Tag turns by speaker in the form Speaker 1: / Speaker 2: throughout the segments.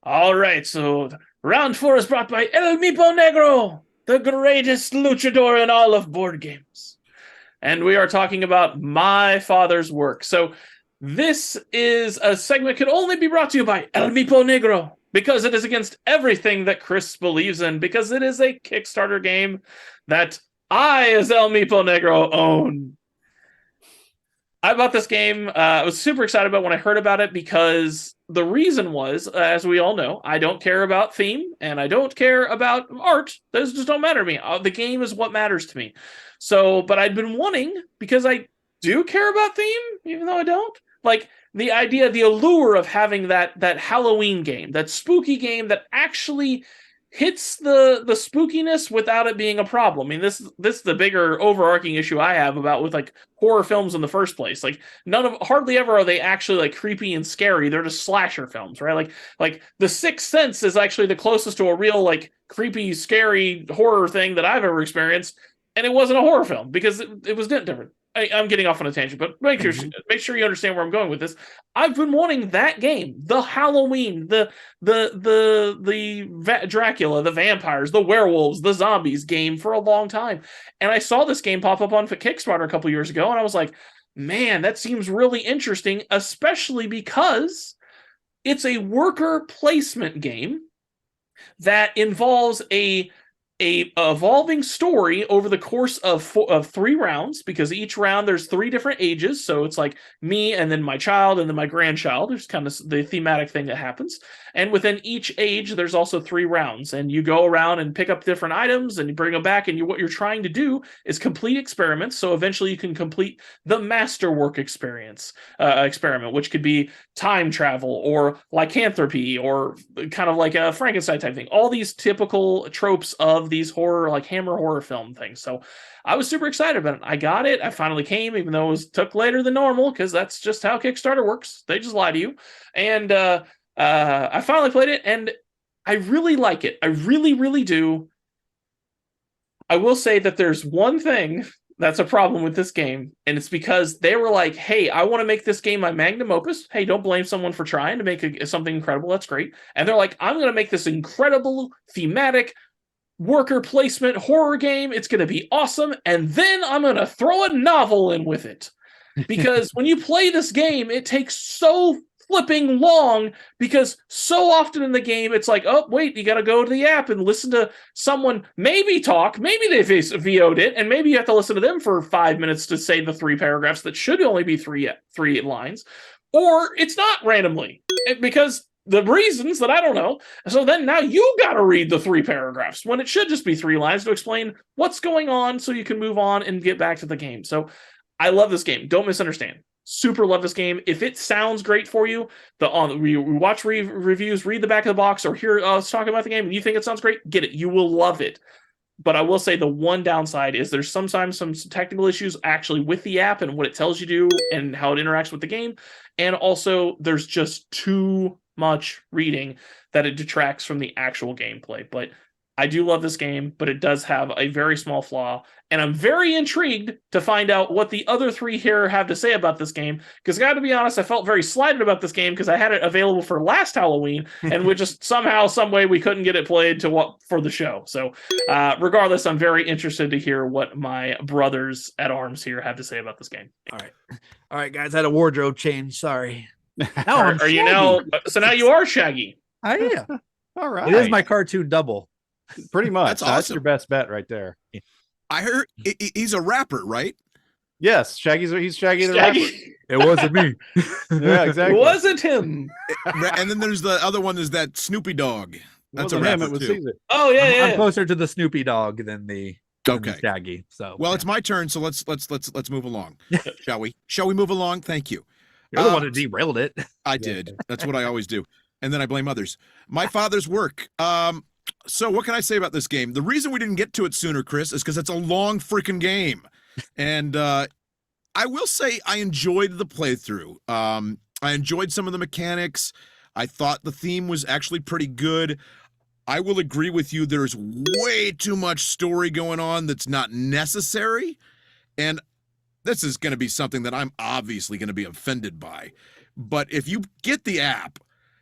Speaker 1: All right, so round four is brought by El Mipo Negro, the greatest luchador in all of board games. And we are talking about my father's work. So this is a segment that could only be brought to you by El Mipo Negro because it is against everything that Chris believes in, because it is a Kickstarter game that I, as El Mipo Negro, own. I bought this game. I was super excited about when I heard about it because the reason was, as we all know, I don't care about theme and I don't care about art. Those just don't matter to me. The game is what matters to me. So, but I'd been wanting, because I do care about theme, even though I don't, like the idea, the allure of having that Halloween game, that spooky game that actually hits the spookiness without it being a problem. I mean, this is the bigger overarching issue I have about with like horror films in the first place. Like hardly ever are they actually like creepy and scary. They're just slasher films, right? Like The Sixth Sense is actually the closest to a real like creepy, scary horror thing that I've ever experienced, and it wasn't a horror film because it was different. I'm getting off on a tangent, but make sure you understand where I'm going with this. I've been wanting that game, the Halloween, the Dracula, the vampires, the werewolves, the zombies game for a long time, and I saw this game pop up on Kickstarter a couple years ago, and I was like, man, that seems really interesting, especially because it's a worker placement game that involves a evolving story over the course of 3 rounds, because each round there's 3 different ages. So it's like me and then my child and then my grandchild. There's kind of the thematic thing that happens. And within each age, there's also 3 rounds, and you go around and pick up different items and you bring them back. And what you're trying to do is complete experiments. So eventually you can complete the masterwork experiment, which could be time travel or lycanthropy or kind of like a Frankenstein type thing. All these typical tropes of these horror, like Hammer horror film things. So I was super excited about it. I got it. I finally came, even though it took later than normal, because that's just how Kickstarter works. They just lie to you. And I finally played it, and I really like it. I really, really do. I will say that there's one thing that's a problem with this game, and it's because they were like, hey, I want to make this game my magnum opus. Hey, don't blame someone for trying to make something incredible. That's great. And they're like, I'm going to make this incredible thematic worker placement horror game. It's going to be awesome. And then I'm going to throw a novel in with it. Because when you play this game, it takes so flipping long, because so often in the game it's like, oh wait, you gotta go to the app and listen to someone maybe talk, maybe they VO'd it, and maybe you have to listen to them for 5 minutes to say the 3 paragraphs that should only be three lines, or it's not randomly because the reasons that I don't know. So then now you gotta read the 3 paragraphs when it should just be 3 lines to explain what's going on so you can move on and get back to the game. So I love this game. Don't misunderstand. Super love this game. If it sounds great for you, we watch reviews, read the back of the box, or hear us talking about the game, and you think it sounds great, get it. You will love it. But I will say the one downside is there's sometimes some technical issues actually with the app and what it tells you to do and how it interacts with the game. And also there's just too much reading that it detracts from the actual gameplay. But I do love this game, but it does have a very small flaw, and I'm very intrigued to find out what the other 3 here have to say about this game, because I got to be honest, I felt very slighted about this game because I had it available for last Halloween, and we just somehow, some way, we couldn't get it played for the show. So regardless, I'm very interested to hear what my brothers at arms here have to say about this game.
Speaker 2: All right, guys, I had a wardrobe change. Sorry. Now
Speaker 1: are you now? So now you are Shaggy.
Speaker 2: I am.
Speaker 3: All right.
Speaker 2: It is my cartoon double.
Speaker 3: Pretty much.
Speaker 4: That's awesome.
Speaker 3: That's your best bet right there.
Speaker 4: I heard he's a rapper, right?
Speaker 3: Yes, he's Shaggy the rapper.
Speaker 2: It wasn't me.
Speaker 3: Yeah, exactly.
Speaker 1: It wasn't him.
Speaker 4: And then there's the other one, is that Snoopy Dogg. That's a rapper too.
Speaker 3: Caesar.
Speaker 1: Oh yeah,
Speaker 2: I'm closer to the Snoopy Dog than the Shaggy. So
Speaker 4: well, it's my turn, so let's move along. Shall we? Shall we move along? Thank you.
Speaker 2: You're the one who derailed it.
Speaker 4: I did. That's what I always do. And then I blame others. My father's work. So what can I say about this game? The reason we didn't get to it sooner, Chris, is because it's a long freaking game. And I will say I enjoyed the playthrough. I enjoyed some of the mechanics. I thought the theme was actually pretty good. I will agree with you. There's way too much story going on that's not necessary. And this is going to be something that I'm obviously going to be offended by. But if you get the app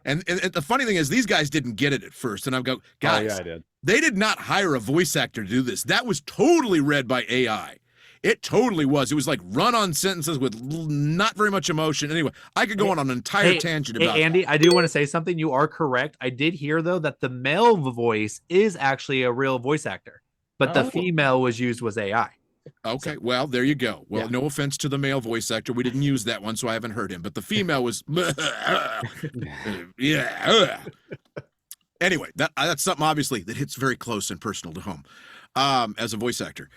Speaker 4: And the funny thing is, these guys didn't get it at first. And I go,
Speaker 3: Oh,
Speaker 4: guys,
Speaker 3: yeah, I did.
Speaker 4: they did not hire a voice actor to do this. That was totally read by AI. It totally was. It was like run-on sentences with not very much emotion. Anyway, I could go on an entire tangent about
Speaker 2: Andy,
Speaker 4: that.
Speaker 2: I do want to say something. You are correct. I did hear, though, that the male voice is actually a real voice actor, but the
Speaker 1: Oh.
Speaker 2: female was used was AI.
Speaker 4: Okay, well, there you go. Well,
Speaker 2: Yeah.
Speaker 4: no offense to the male voice actor. We didn't use that one, so I haven't heard him. But the female was, yeah. Anyway, that's something obviously that hits very close and personal to home as a voice actor.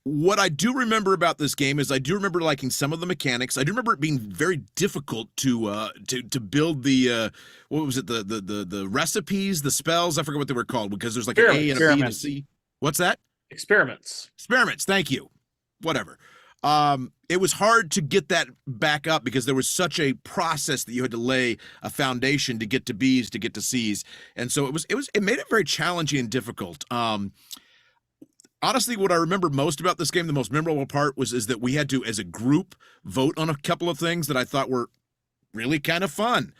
Speaker 4: What I do remember about this game is I do remember liking some of the mechanics. I do remember it being very difficult to build the what was it, the recipes, the spells. I forget what they were called, because there's like an A and a B and a
Speaker 3: Experiments.
Speaker 4: C. What's that?
Speaker 1: Experiments.
Speaker 4: Experiments. Thank you. Whatever. It was hard to get that back up because there was such a process that you had to lay a foundation to get to B's to get to C's, and so it made it very challenging and difficult. Honestly, what I remember most about this game, the most memorable part is that we had to, as a group, vote on a couple of things that I thought were really kind of fun.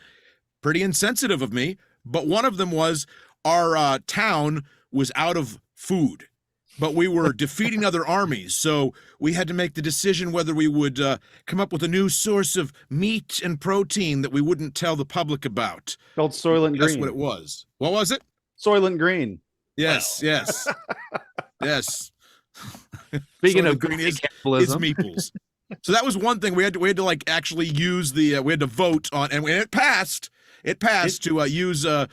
Speaker 4: Pretty insensitive of me, but one of them was our town was out of food, but we were defeating other armies, so we had to make the decision whether we would come up with a new source of meat and protein that we wouldn't tell the public about.
Speaker 3: Called Soylent Green.
Speaker 4: That's what it was. What was it?
Speaker 3: Soylent Green.
Speaker 4: Yes, yes, yes.
Speaker 2: Speaking
Speaker 4: Soylent
Speaker 2: of
Speaker 4: Green
Speaker 2: green
Speaker 4: it's
Speaker 2: cannibalism,
Speaker 4: meeples. So that was one thing we had to like actually use the we had to vote on, and it passed. It passed to use the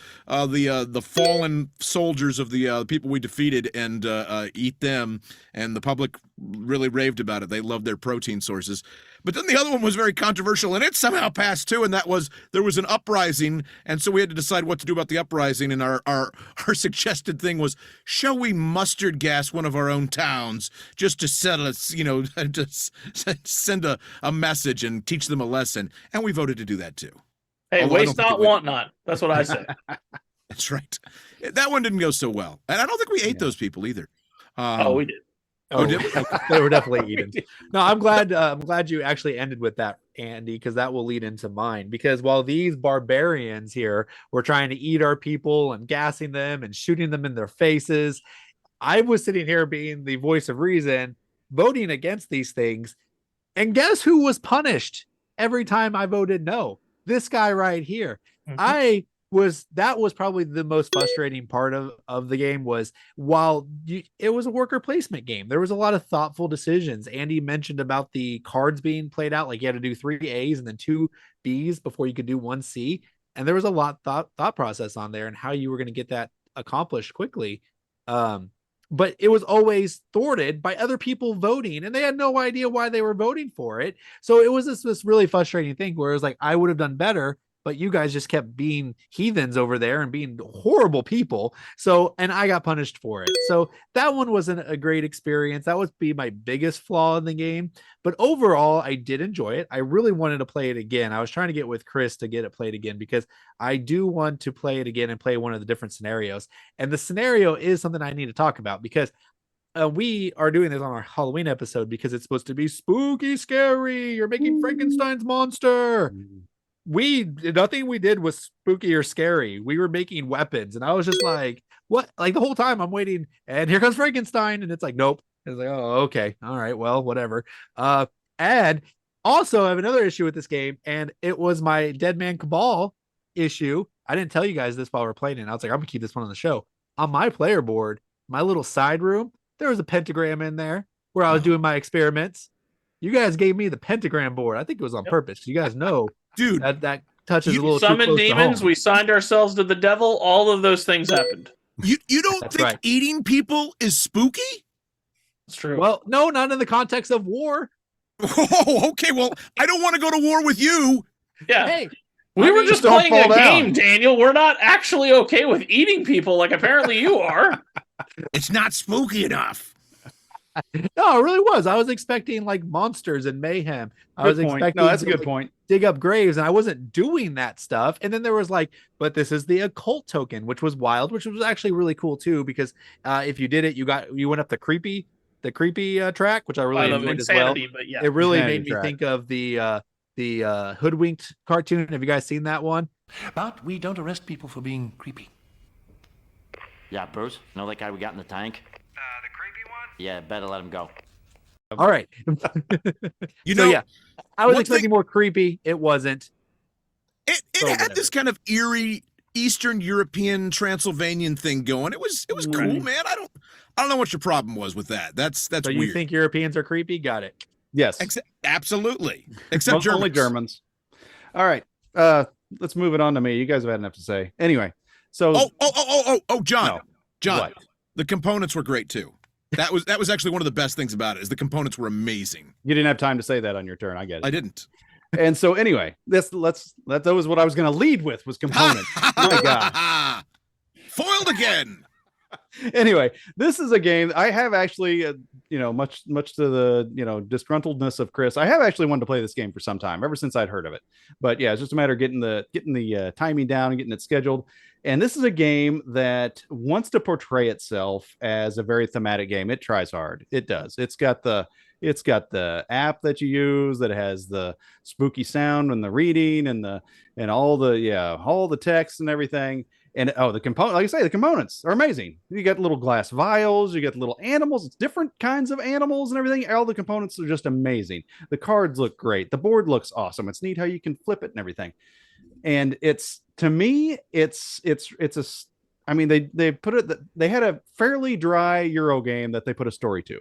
Speaker 4: fallen soldiers of the people we defeated and eat them, and the public really raved about it. They loved their protein sources. But then the other one was very controversial, and it somehow passed too, and that was there was an uprising, and so we had to decide what to do about the uprising, and our suggested thing was, shall we mustard gas one of our own towns just to settle us, to send a message and teach them a lesson, and we voted to do that too.
Speaker 1: Hey,
Speaker 4: Although I
Speaker 1: waste
Speaker 4: don't think
Speaker 1: not,
Speaker 4: it would-
Speaker 1: want not. That's what I say.
Speaker 4: That's right. That one didn't go so well, and I don't think we ate those people either.
Speaker 1: We did.
Speaker 4: Oh, did we?
Speaker 2: they were definitely eaten. No, I'm glad you actually ended with that, Andy, because that will lead into mine. Because while these barbarians here were trying to eat our people and gassing them and shooting them in their faces, I was sitting here being the voice of reason, voting against these things. And guess who was punished every time I voted no? This guy right here.
Speaker 1: Mhm.
Speaker 2: That was probably the most frustrating part of the game was it was a worker placement game. There was a lot of thoughtful decisions. Andy mentioned about the cards being played out, like you had to do 3 A's and then 2 B's before you could do 1 C. And there was a lot thought process on there and how you were going to get that accomplished quickly. But it was always thwarted by other people voting, and they had no idea why they were voting for it. So it was this really frustrating thing where it was like, I would have done better, but you guys just kept being heathens over there and being horrible people. So, and I got punished for it. So that one wasn't a great experience. That would be my biggest flaw in the game. But overall, I did enjoy it. I really wanted to play it again. I was trying to get with Chris to get it played again because I do want to play it again and play one of the different scenarios. And the scenario is something I need to talk about because we are doing this on our Halloween episode because it's supposed to be spooky, scary. You're making Frankenstein's monster. Nothing we did was spooky or scary. We were making weapons, and I was just like, what? Like the whole time I'm waiting, and here comes Frankenstein, and it's like, nope. It's like, oh, okay, all right, well, whatever. And also I have another issue with this game, and it was my Dead Man Cabal issue. I didn't tell you guys this while we're playing it. I was like, I'm gonna keep this one on the show. On my player board, my little side room, there was a pentagram in there where I was doing my experiments. You guys gave me the pentagram board. I think it was on purpose. You guys know.
Speaker 4: Dude,
Speaker 2: That touches a little too
Speaker 1: Summoned
Speaker 2: close to
Speaker 1: demons.
Speaker 2: home.
Speaker 1: We signed ourselves to the devil. All of those things happened.
Speaker 4: you don't
Speaker 2: That's
Speaker 4: think
Speaker 2: right.
Speaker 4: eating people is spooky?
Speaker 1: It's true.
Speaker 2: Well, no, not in the context of war.
Speaker 4: Oh, okay. Well, I don't want to go to war with you.
Speaker 1: yeah.
Speaker 2: Hey,
Speaker 1: We
Speaker 2: I
Speaker 1: were
Speaker 2: mean,
Speaker 1: just
Speaker 3: don't
Speaker 1: playing a
Speaker 3: fall down.
Speaker 1: game, Daniel. We're not actually okay with eating people like apparently you are.
Speaker 4: It's not spooky enough.
Speaker 2: no, it really was. I was expecting like monsters and mayhem. I was
Speaker 3: Good point.
Speaker 2: expecting
Speaker 3: No, that's a
Speaker 2: to,
Speaker 3: good
Speaker 2: like,
Speaker 3: point.
Speaker 2: dig up graves, and I wasn't doing that stuff. And then there was like, but this is the occult token, which was wild, which was actually really cool too, because if you did it, you went up the creepy track, which I really
Speaker 1: Out of
Speaker 2: enjoyed as well.
Speaker 1: insanity, but yeah.
Speaker 2: It really
Speaker 3: Insanity
Speaker 2: made me
Speaker 3: track.
Speaker 2: think of the Hoodwinked cartoon. Have you guys seen that one?
Speaker 5: But we don't arrest people for being creepy.
Speaker 6: Yeah, Bruce, know that guy we got in the tank?
Speaker 7: The creepy one?
Speaker 6: Yeah, better let him go.
Speaker 2: All right.
Speaker 4: You
Speaker 2: So
Speaker 4: know,
Speaker 2: yeah, I was
Speaker 4: one
Speaker 2: expecting
Speaker 4: thing-
Speaker 2: more creepy. It wasn't.
Speaker 4: it
Speaker 2: So
Speaker 4: had
Speaker 2: whatever.
Speaker 4: this kind of eerie Eastern European Transylvanian thing going. It was cool,
Speaker 1: Right.
Speaker 4: man. I don't know what your problem was with that. That's
Speaker 2: So you
Speaker 4: weird.
Speaker 2: think Europeans are creepy? Got it.
Speaker 3: Yes.
Speaker 4: Absolutely. Except Germans.
Speaker 3: Only Germans. All right. Let's move it on to me. You guys have had enough to say. Anyway, so
Speaker 4: John.
Speaker 3: No.
Speaker 4: John.
Speaker 3: What?
Speaker 4: The components were great too. That was actually one of the best things about it. Is the components were amazing.
Speaker 3: You didn't have time to say that on your turn. I get it.
Speaker 4: I didn't.
Speaker 3: And so anyway, that was what I was going to lead with was components. My God.
Speaker 4: Foiled again.
Speaker 3: Anyway, this is a game I have actually, much to the disgruntledness of Chris. I have actually wanted to play this game for some time, ever since I'd heard of it. But yeah, it's just a matter of getting the timing down and getting it scheduled. And this is a game that wants to portray itself as a very thematic game. It tries hard. It does. It's got the app that you use that has the spooky sound and the reading and all the text and everything. And the component, like I say, the components are amazing. You got little glass vials, you got little animals, it's different kinds of animals and everything. All the components are just amazing. The cards look great. The board looks awesome. It's neat how you can flip it and everything. And to me, they put it, they had a fairly dry Euro game that they put a story to.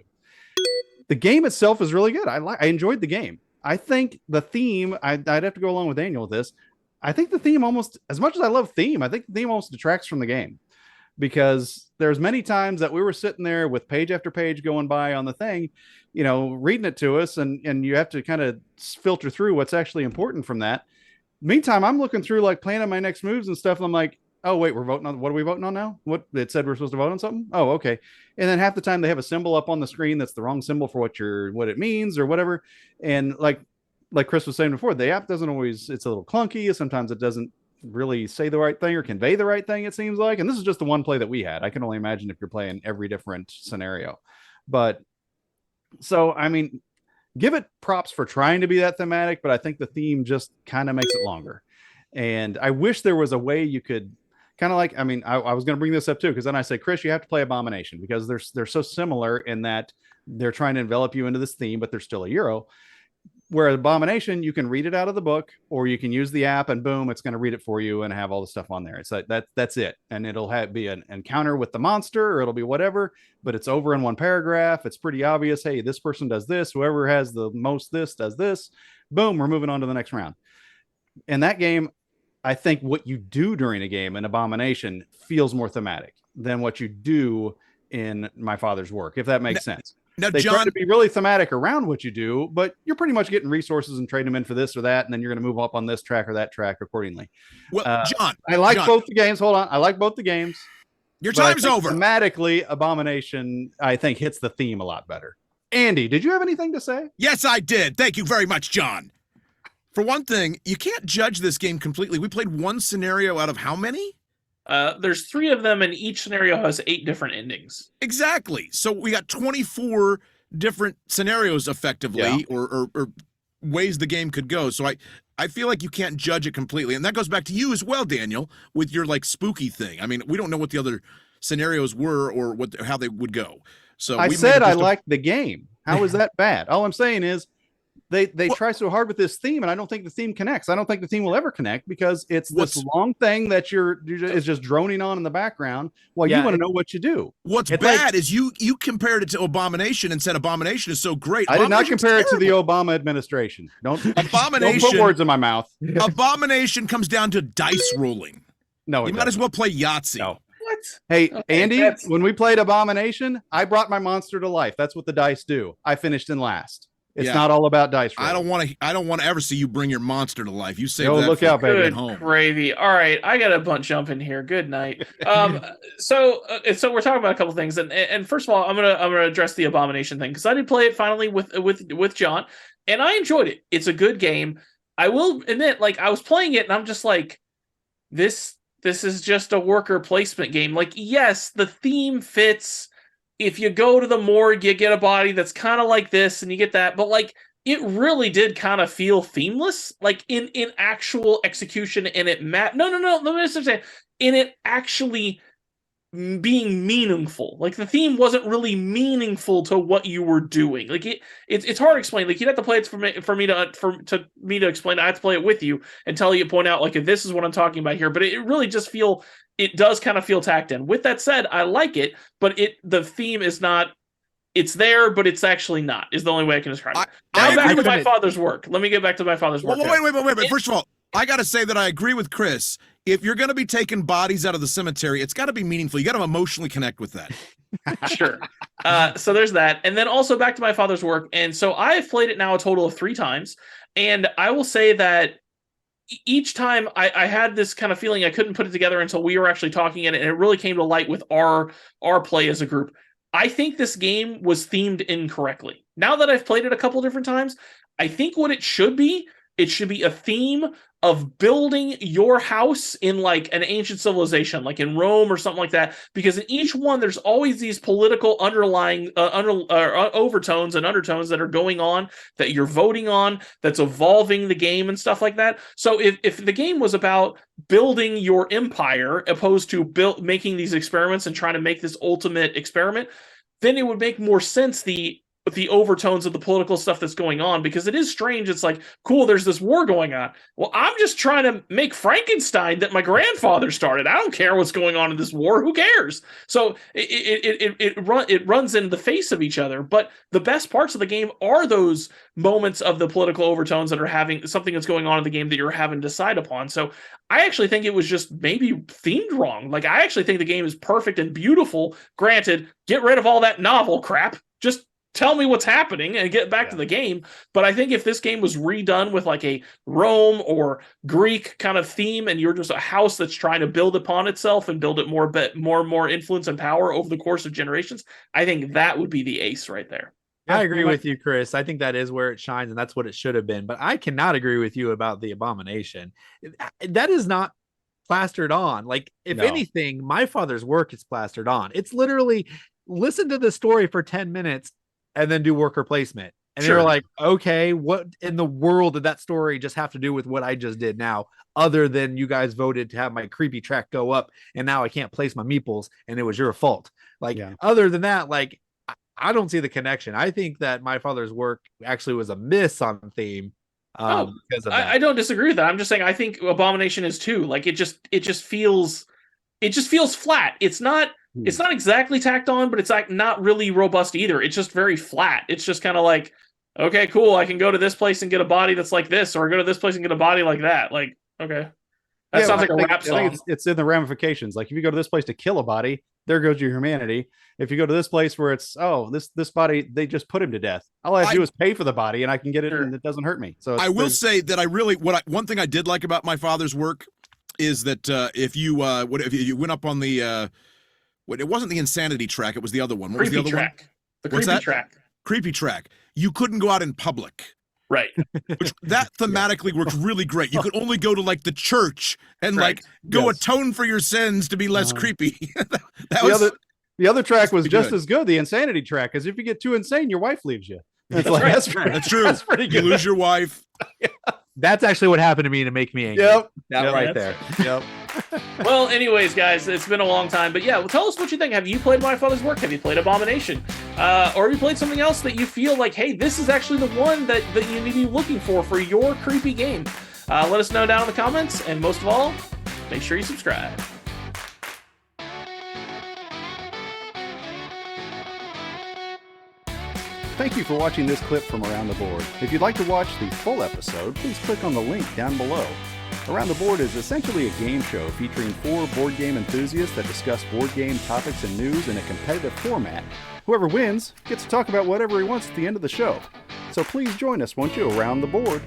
Speaker 3: The game itself is really good. I enjoyed the game. I think the theme, I'd have to go along with Daniel with this. I think the theme almost, as much as I love theme, I think the theme almost detracts from the game, because there's many times that we were sitting there with page after page going by on the thing, reading it to us, and you have to kind of filter through what's actually important from that. Meantime, I'm looking through like planning my next moves and stuff, and I'm like, oh wait, we're voting on, what are we voting on now? What it said we're supposed to vote on something? Oh, okay. And then half the time they have a symbol up on the screen that's the wrong symbol for what it means or whatever. And like Chris was saying before, the app doesn't always, it's a little clunky. Sometimes it doesn't really say the right thing or convey the right thing, it seems like. And this is just the one play that we had. I can only imagine if you're playing every different scenario. But so, I mean, give it props for trying to be that thematic, but I think the theme just kind of makes it longer. And I wish there was a way you could kind of like, I was going to bring this up too, because then I say, Chris, you have to play Abomination, because they're so similar in that they're trying to envelop you into this theme, but they're still a Euro. Whereas Abomination, you can read it out of the book, or you can use the app and boom, it's going to read it for you and have all the stuff on there. It's like that's it. And it'll be an encounter with the monster, or it'll be whatever, but it's over in one paragraph. It's pretty obvious. Hey, this person does this. Whoever has the most this does this. Boom, we're moving on to the next round. In that game, I think what you do during a game in Abomination feels more thematic than what you do in My Father's Work, if that makes sense.
Speaker 4: Now,
Speaker 3: They try
Speaker 4: John,
Speaker 3: to be really thematic around what you do, but you're pretty much getting resources and trading them in for this or that, and then you're going to move up on this track or that track accordingly.
Speaker 4: well, John,
Speaker 3: I like
Speaker 4: John,
Speaker 3: both the games. Hold on. I like both the games.
Speaker 4: your
Speaker 3: but I
Speaker 4: time's
Speaker 3: think
Speaker 4: over.
Speaker 3: Thematically, Abomination, I think, hits the theme a lot better. Andy, did you have anything to say?
Speaker 4: Yes, I did. Thank you very much, John. For one thing, you can't judge this game completely. We played one scenario out of how many?
Speaker 1: There's 3 of them, and each scenario has 8 different endings.
Speaker 4: Exactly. So we got 24 different scenarios effectively,
Speaker 3: Yeah.
Speaker 4: or ways the game could go. So I feel like you can't judge it completely. And that goes back to you as well, Daniel, with your like spooky thing. I mean, we don't know what the other scenarios were or how they would go. So
Speaker 3: I
Speaker 4: we
Speaker 3: said
Speaker 4: made
Speaker 3: I
Speaker 4: just a-
Speaker 3: liked the game. How is that bad? All I'm saying is they try so hard with this theme, and I don't think the theme connects. I don't think the theme will ever connect, because it's this
Speaker 4: What's-
Speaker 3: long thing that is just droning on in the background while
Speaker 2: Yeah,
Speaker 3: you want to know what you do.
Speaker 4: What's
Speaker 3: It's
Speaker 4: bad is you compared it to Abomination and said Abomination is so great.
Speaker 3: I did not
Speaker 4: Abomination's
Speaker 3: compare it to the
Speaker 4: terrible.
Speaker 3: Obama administration. Don't put
Speaker 4: Abomination.
Speaker 3: words in my mouth.
Speaker 4: Abomination comes down to dice rolling.
Speaker 3: No,
Speaker 4: You might as well play Yahtzee.
Speaker 3: No.
Speaker 1: What?
Speaker 3: Hey,
Speaker 1: Okay,
Speaker 3: Andy,
Speaker 1: that's-
Speaker 3: when we played Abomination, I brought my monster to life. That's what the dice do. I finished in last. It's
Speaker 4: Yeah.
Speaker 3: not all about dice
Speaker 4: I
Speaker 3: rolling.
Speaker 4: don't want to ever see you bring your monster to life. You save
Speaker 3: Yo,
Speaker 4: that
Speaker 3: look
Speaker 4: for
Speaker 3: out, baby.
Speaker 4: at
Speaker 1: Good
Speaker 4: home.
Speaker 1: gravy. All right, I got a jump in here. Good night. So we're talking about a couple things, and first of all, I'm gonna address the Abomination thing, because I did play it finally with John, and I enjoyed it. It's a good game. I will admit, like, I was playing it, and I'm just like, this is just a worker placement game. Like, yes, the theme fits. If you go to the morgue, you get a body that's kind of like this, and you get that, but like, it really did kind of feel themeless, like in actual execution, and it no, let me just say, in it actually being meaningful. Like the theme wasn't really meaningful to what you were doing. Like it's hard to explain. Like you'd have to play it for me to explain. I have to play it with you and tell you, point out like if this is what I'm talking about here. But it really just it does kind of feel tacked in. With that said, I like it, but the theme is not. It's there, but it's actually not. Is the only way I can describe it. Now back to my father's work. Let me get back to my father's work.
Speaker 4: Wait. First of all, I got to say that I agree with Chris. If you're going to be taking bodies out of the cemetery, it's got to be meaningful. You got to emotionally connect with that.
Speaker 1: Sure. So there's that. And then also back to my father's work. And so I've played it now a total of 3 times. And I will say that each time I had this kind of feeling I couldn't put it together until we were actually talking in it. And it really came to light with our play as a group. I think this game was themed incorrectly. Now that I've played it a couple different times, I think what it should be a theme of building your house in like an ancient civilization, like in Rome or something like that. Because in each one, there's always these political underlying overtones and undertones that are going on that you're voting on, that's evolving the game and stuff like that. So if the game was about building your empire opposed to making these experiments and trying to make this ultimate experiment, then it would make more sense the overtones of the political stuff that's going on, because it is strange. It's like, cool, there's this war going on. Well, I'm just trying to make Frankenstein that my grandfather started. I don't care what's going on in this war. Who cares? So it runs in the face of each other. But the best parts of the game are those moments of the political overtones that are having something that's going on in the game that you're having to decide upon. So I actually think it was just maybe themed wrong. Like, I actually think the game is perfect and beautiful. Granted, get rid of all that novel crap. Just tell me what's happening and get back to the game. But I think if this game was redone with like a Rome or Greek kind of theme, and you're just a house that's trying to build upon itself and build it more and more influence and power over the course of generations, I think that would be the ace right there.
Speaker 2: I agree with you, Chris. I think that is where it shines, and that's what it should have been. But I cannot agree with you about the Abomination. That is not plastered on. Like, if anything, my father's work is plastered on. It's literally listen to the story for 10 minutes and then do worker placement. And you're like, okay, what in the world did that story just have to do with what I just did now, other than you guys voted to have my creepy track go up and now I can't place my meeples and it was your fault. Like, other than that, like, I don't see the connection. I think that my father's work actually was a miss on theme. Because of that.
Speaker 1: I don't disagree with that. I'm just saying I think Abomination is too. Like, it just feels flat. It's not exactly tacked on, but it's like not really robust either. It's just very flat. It's just kind of like, okay, cool, I can go to this place and get a body that's like this, or go to this place and get a body like that. Like, okay. That sounds like a rap song.
Speaker 3: I think it's in the ramifications. Like, if you go to this place to kill a body, there goes your humanity. If you go to this place where it's, this body, they just put him to death. All I have to do is pay for the body and I can get it and it doesn't hurt me. So
Speaker 4: I will say that one thing I did like about my father's work is that if you went up on the it wasn't the insanity track, it was the other one. What was the other one?
Speaker 1: The creepy track.
Speaker 4: Creepy track. You couldn't go out in public.
Speaker 1: Right.
Speaker 4: That thematically worked really great. You could only go to like the church and go atone for your sins to be less creepy.
Speaker 3: The other track was just as good, the insanity track, because if you get too insane, your wife leaves you.
Speaker 1: That's
Speaker 4: true.
Speaker 3: That's pretty good.
Speaker 4: You lose your wife.
Speaker 2: That's actually what happened to me to make me angry.
Speaker 3: There. Yep.
Speaker 1: Well, anyways, guys, it's been a long time, but yeah, well, tell us what you think. Have you played My Father's Work? Have you played Abomination? Or have you played something else that you feel like, hey, this is actually the one that you need to be looking for your creepy game? Let us know down in the comments, and most of all, make sure you subscribe.
Speaker 3: Thank you for watching this clip from Around the Board. If you'd like to watch the full episode, please click on the link down below. Around the Board is essentially a game show featuring 4 board game enthusiasts that discuss board game topics and news in a competitive format. Whoever wins gets to talk about whatever he wants at the end of the show. So please join us, won't you, Around the Board.